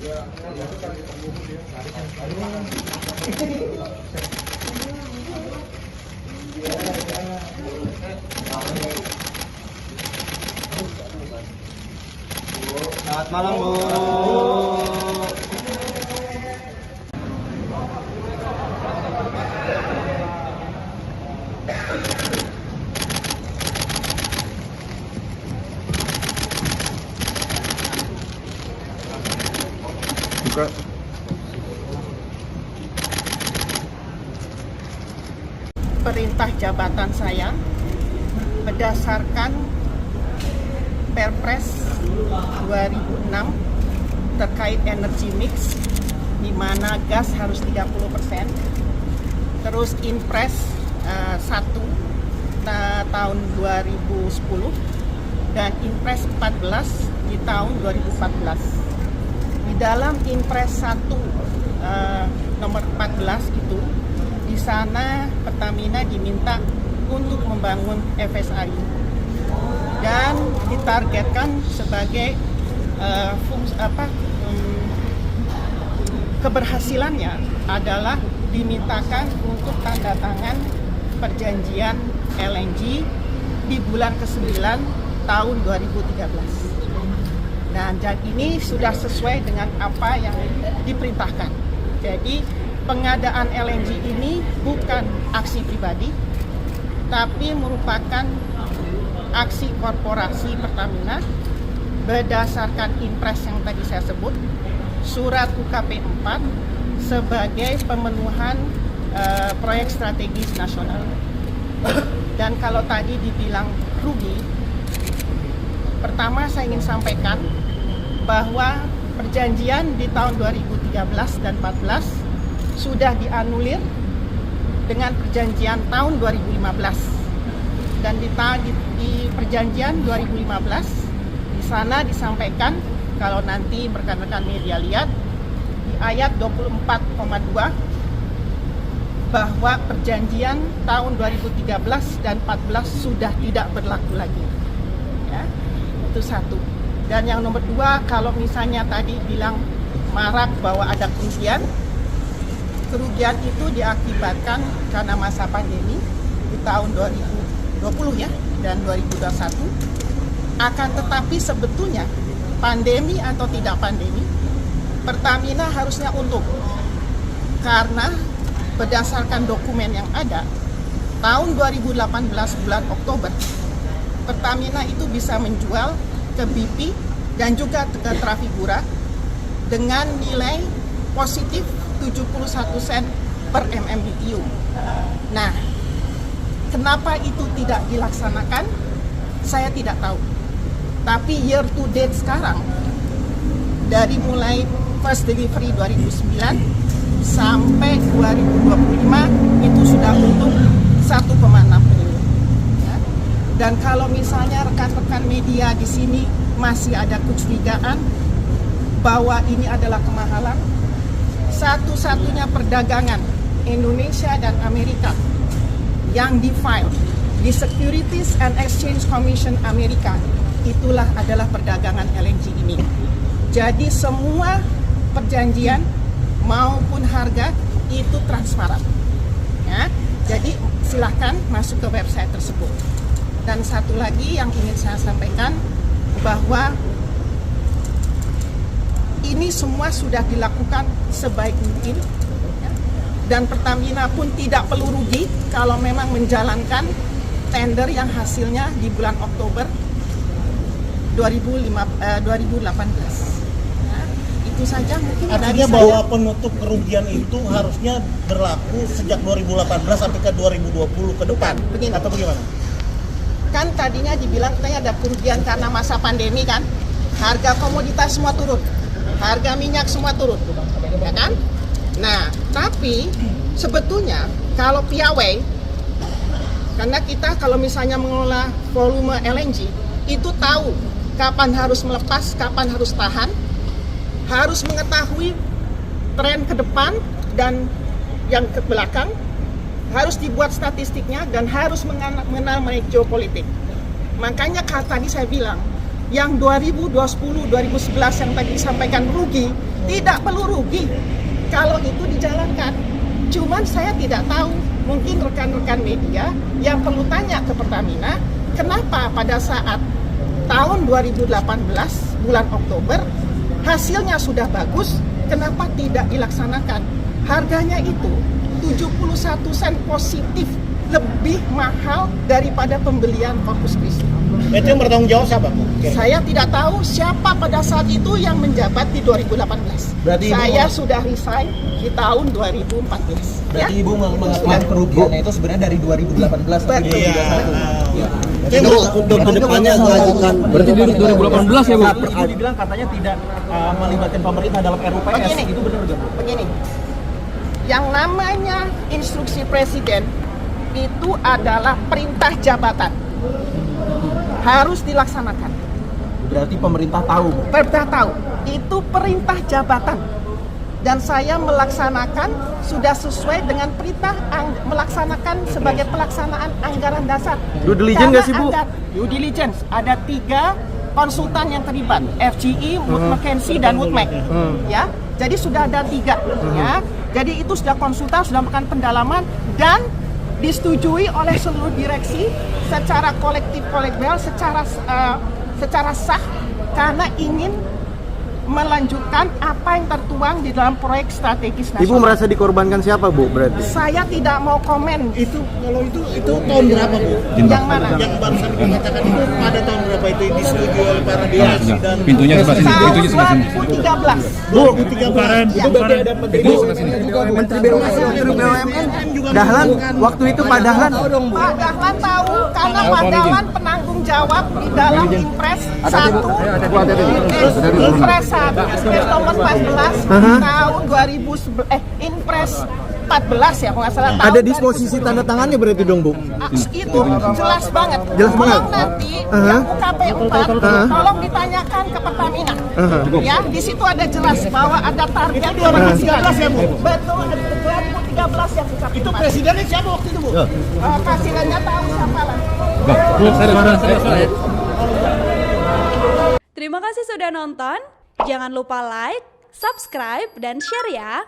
Selamat malam, Bu. Buka. Perintah jabatan saya berdasarkan Perpres 2006 terkait energy mix, di mana gas harus 30%, terus Inpres 1 tahun 2010 dan Inpres 14 di tahun 2014. Di dalam Inpres 1 nomor 14 itu, di sana Pertamina diminta untuk membangun FSRU dan ditargetkan sebagai keberhasilannya adalah dimintakan untuk tanda tangan perjanjian LNG di bulan ke-9 tahun 2013. Dan ini sudah sesuai dengan apa yang diperintahkan. Jadi pengadaan LNG ini bukan aksi pribadi, tapi merupakan aksi korporasi Pertamina berdasarkan Inpres yang tadi saya sebut, surat UKP 4 sebagai pemenuhan proyek strategis nasional. Dan kalau tadi dibilang rugi, pertama saya ingin sampaikan bahwa perjanjian di tahun 2013 dan 14 sudah dianulir dengan perjanjian tahun 2015. Dan di perjanjian 2015 di sana disampaikan, kalau nanti rekan-rekan media lihat di ayat 24,2 bahwa perjanjian tahun 2013 dan 14 sudah tidak berlaku lagi. Ya, itu satu. Dan yang nomor dua, kalau misalnya tadi bilang marak bahwa ada kerugian itu diakibatkan karena masa pandemi di tahun 2020 ya dan 2021. Akan tetapi sebetulnya pandemi atau tidak pandemi, Pertamina harusnya untung, karena berdasarkan dokumen yang ada tahun 2018 bulan Oktober, Pertamina itu bisa menjual ke BP dan juga ke Trafigura dengan nilai positif 71 sen per MMBTU. Nah, kenapa itu tidak dilaksanakan? Saya tidak tahu. Tapi year to date sekarang, dari mulai first delivery 2009 sampai 2025 itu sudah untung 1,6 triliun. Ya. Dan kalau misalnya rekan-rekan media di sini masih ada kecurigaan bahwa ini adalah kemahalan, satu-satunya perdagangan Indonesia dan Amerika yang di-file di Securities and Exchange Commission Amerika, itulah adalah perdagangan LNG ini. Jadi semua perjanjian maupun harga itu transparan. Ya, jadi silahkan masuk ke website tersebut. Dan satu lagi yang ingin saya sampaikan, bahwa ini semua sudah dilakukan sebaik mungkin, ya. Dan Pertamina pun tidak perlu rugi kalau memang menjalankan tender yang hasilnya di bulan Oktober 2018. Ya, itu saja mungkin. Artinya bahwa penutup kerugian itu harusnya berlaku sejak 2018 sampai ke 2020 ke depan. Begini. Atau bagaimana? Kan tadinya dibilang katanya ada kerugian karena masa pandemi kan, harga komoditas semua turun, harga minyak semua turun, ya kan? Nah, tapi sebetulnya kalau piawai, karena kita kalau misalnya mengelola volume LNG, itu tahu kapan harus melepas, kapan harus tahan, harus mengetahui tren ke depan dan yang ke belakang, harus dibuat statistiknya dan harus mengenal geopolitik. Makanya tadi saya bilang, yang 2010, 2011 yang tadi disampaikan rugi, Tidak perlu rugi kalau itu dijalankan. Cuman saya tidak tahu, mungkin rekan-rekan media yang perlu tanya ke Pertamina, kenapa pada saat tahun 2018 bulan Oktober hasilnya sudah bagus, kenapa tidak dilaksanakan? Harganya itu 71 sen positif, lebih mahal daripada pembelian Corpus Christi. Itu yang bertanggung jawab siapa? Saya tidak tahu siapa pada saat itu yang menjabat di 2018. Berarti saya sudah resign di tahun 2014. Berarti Ibu mengakui kerugiannya itu sebenarnya dari 2018 sampai Betul. 2021. Iya. Itu untuk kedepannya mengajukan. Berarti dari 2018 ya, Bu? Ibu dibilang katanya tidak melibatkan pemerintah dalam RUPS. Begini. Itu benar nggak, Bu? Begini, yang namanya instruksi presiden itu adalah perintah jabatan, harus dilaksanakan. Berarti pemerintah tahu, Bu. Perintah tahu, itu perintah jabatan. Dan saya melaksanakan sudah sesuai dengan perintah melaksanakan sebagai pelaksanaan anggaran dasar. Due diligence nggak sih, Bu? Due diligence, ada 3 konsultan yang terlibat, FGE, Wood Mackenzie, dan Woodmac. Ya, jadi sudah ada 3. Ya, jadi itu sudah konsultan, sudah melakukan pendalaman dan disetujui oleh seluruh direksi secara kolektif kolegial, secara sah karena ingin melanjutkan apa yang tertuang di dalam proyek strategis nasional. Ibu merasa dikorbankan siapa, Bu, berarti? Saya tidak mau komen. Itu kalau itu tahun berapa, Bu? Yang mana? Yang barusan dikatakan itu pada tahun berapa itu disetujui oleh para direksi dan Pintunya sebelah sini, Tahun pintunya sebelah sini. 2013. 2013. Ya. Berarti ada menteri Menteri BUMN Dahlan, waktu itu Pak Dahlan. Pak Dahlan tahu karena Pak Dahlan penanggung jawab di dalam Impres 1, Impres 1, Impres nomor 14 tahun 2011, Impres 14 ya, kalau nggak salah. Ada disposisi tanda tangannya berarti dong, Bu? Itu jelas banget. Jelas banget. Tolong nanti yang UKP 4, tolong ditanyakan ke Pertamina. Ya, di situ ada jelas bahwa ada target 2013 ya, Bu? Betul, 2013 yang UKP 4. Itu presidennya siapa waktu itu, Bu? Presidennya tahu siapa lah. Terima kasih sudah nonton. Jangan lupa like, subscribe, dan share ya.